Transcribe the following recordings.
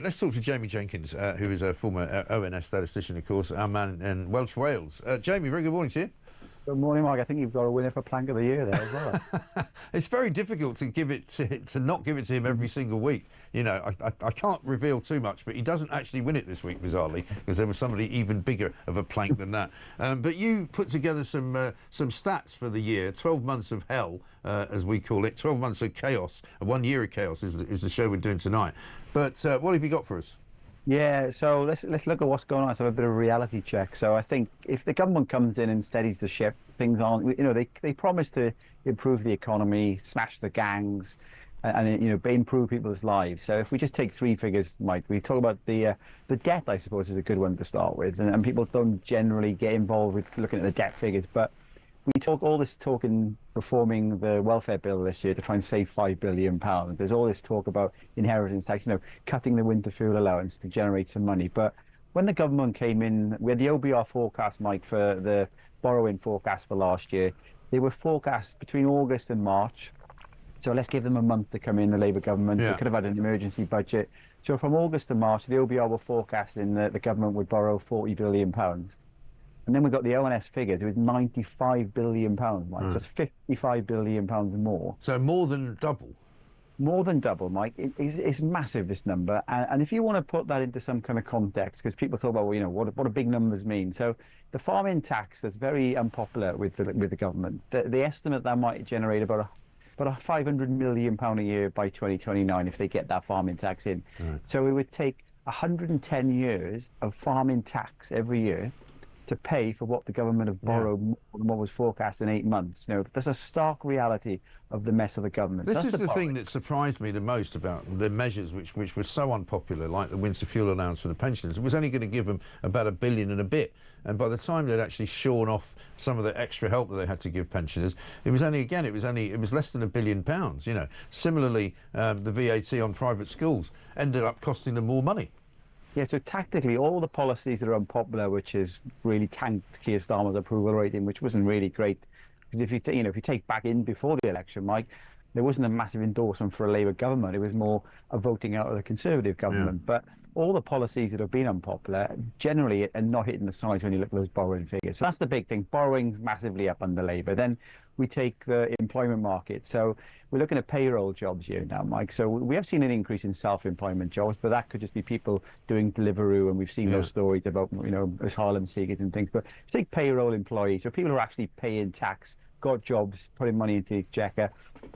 let's talk to Jamie Jenkins, who is a former ONS statistician, of course, our man in Welsh Wales. Jamie, very good morning to you. Good morning, Mike. I think you've got a winner for Plank of the Year there as well. It's very difficult to give it to not give it to him every single week. You know, I can't reveal too much, but he doesn't actually win it this week, bizarrely, because there was somebody even bigger of a plank than that. But you put together some stats for the year, 12 months of hell, as we call it, 12 months of chaos. 1 year of chaos is the show we're doing tonight. But what have you got for us? Yeah, so let's look at what's going on. Let's have a bit of a reality check. So I think if the government comes in and steadies the ship, things aren't, you know, they promise to improve the economy, smash the gangs, and you know, improve people's lives. So if we just take three figures, Mike, we talk about the debt, I suppose, is a good one to start with, and people don't generally get involved with looking at the debt figures, but we talk all this talk in reforming the welfare bill this year to try and save £5 billion. There's all this talk about inheritance tax, you know, cutting the winter fuel allowance to generate some money. But when the government came in, we had the OBR forecast, Mike, for the borrowing forecast for last year. They were forecast between August and March. So let's give them a month to come in, the Labour government. Yeah. They could have had an emergency budget. So from August to March, the OBR were forecasting that the government would borrow £40 billion. And then we got the ONS figures. It was £95 billion, Mike. Just £55 billion more. So more than double. More than double, Mike. It's massive, this number. And if you want to put that into some kind of context, because people talk about, well, you know, what do big numbers mean? So the farming tax that's very unpopular with the government, the estimate that might generate about a £500 million a year by 2029 if they get that farming tax in. Right. So it would take 110 years of farming tax every year to pay for what the government have borrowed more than what was forecast in 8 months. You know, there's a stark reality of the mess of the government. This is the thing that surprised me the most about the measures which were so unpopular, like the winter fuel allowance for the pensioners. It was only going to give them about £1 billion and a bit, and by the time they'd actually shorn off some of the extra help that they had to give pensioners, it was less than £1 billion. You know, similarly, the VAT on private schools ended up costing them more money. Yeah, so tactically, all the policies that are unpopular, which has really tanked Keir Starmer's approval rating, which wasn't really great, because if you take back in before the election, Mike, there wasn't a massive endorsement for a Labour government. It was more a voting out of the Conservative government. Yeah. But all the policies that have been unpopular generally are not hitting the sides when you look at those borrowing figures. So that's the big thing. Borrowing's massively up under Labour. Then we take the employment market. So we're looking at payroll jobs here now, Mike. So we have seen an increase in self-employment jobs, but that could just be people doing Deliveroo, and we've seen those stories about, you know, asylum seekers and things. But take payroll employees, so people who are actually paying tax, got jobs, putting money into the exchequer.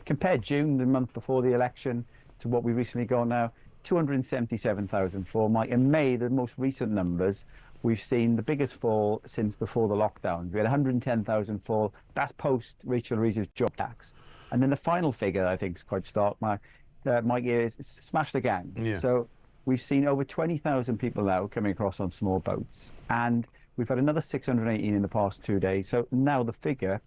Compare June, the month before the election, to what we recently got now, 277,000 for Mike. In May, the most recent numbers, we've seen the biggest fall since before the lockdown. We had 110,000 fall. That's post Rachel Reeves' job tax. And then the final figure, I think, is quite stark, Mike, is smash the gang. Yeah. So we've seen over 20,000 people now coming across on small boats. And we've had another 618 in the past 2 days. So now the figure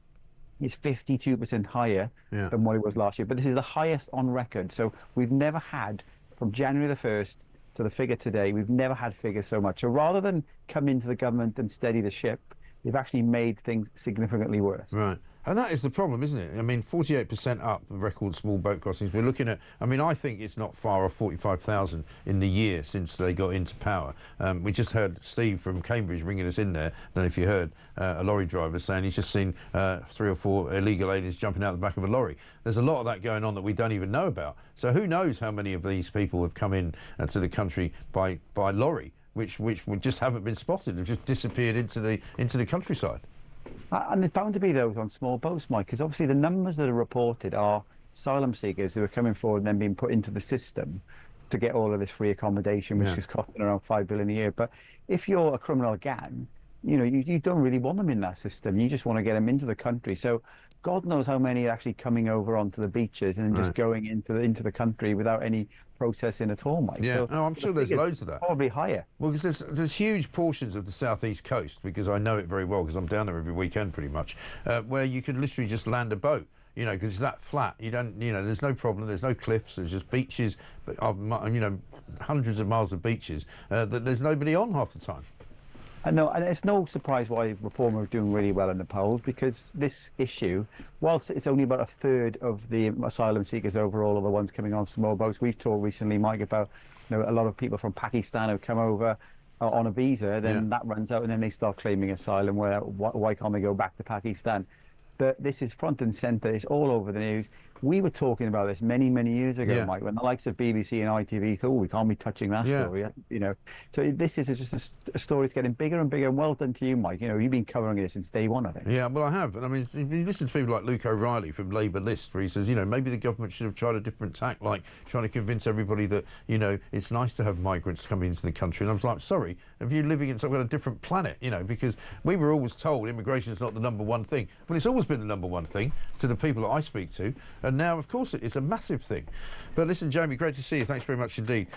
is 52% higher than what it was last year. But this is the highest on record. So we've never had, from January the 1st to the figure today, we've never had figures so much. So rather than come into the government and steady the ship, they've actually made things significantly worse. Right. And that is the problem, isn't it? I mean, 48% up record small boat crossings. We're looking at, I mean, I think it's not far off 45,000 in the year since they got into power. We just heard Steve from Cambridge ringing us in there. I don't know if you heard a lorry driver saying he's just seen 3 or 4 illegal aliens jumping out the back of a lorry. There's a lot of that going on that we don't even know about. So who knows how many of these people have come in to the country by lorry, which just haven't been spotted, have just disappeared into the countryside. And there's bound to be those on small boats, Mike, because obviously the numbers that are reported are asylum seekers who are coming forward and then being put into the system to get all of this free accommodation, which is costing around £5 billion a year. But if you're a criminal gang, you know, you don't really want them in that system. You just want to get them into the country. So God knows how many are actually coming over onto the beaches and just going into the country without any processing at all, Mike. Yeah, so no, I'm sure there's loads of that. Probably higher. Well, because there's huge portions of the southeast coast, because I know it very well, because I'm down there every weekend pretty much, where you could literally just land a boat, you know, because it's that flat. You don't, you know, there's no problem. There's no cliffs. There's just beaches, you know, hundreds of miles of beaches that there's nobody on half the time. And no, and it's no surprise why Reform are doing really well in the polls, because this issue, whilst it's only about a third of the asylum seekers overall are the ones coming on small boats, we've talked recently, Mike, about a lot of people from Pakistan who come over on a visa, then that runs out, and then they start claiming asylum. Why can't they go back to Pakistan? This is front and centre. It's all over the news. We were talking about this many, many years ago, Mike, when the likes of BBC and ITV thought, we can't be touching that story. So this is just a story that's getting bigger and bigger. And well done to you, Mike. You've been covering it since day one, I think. Yeah, well, I have. And I mean, you listen to people like Luke O'Reilly from Labour List, where he says, maybe the government should have tried a different tack, like trying to convince everybody that, it's nice to have migrants coming into the country. And I was like, sorry, have you living in some kind of different planet? Because we were always told immigration is not the number one thing. Well, it's always been the number one thing to the people that I speak to. And now, of course, it's a massive thing. But listen, Jamie, great to see you. Thanks very much indeed.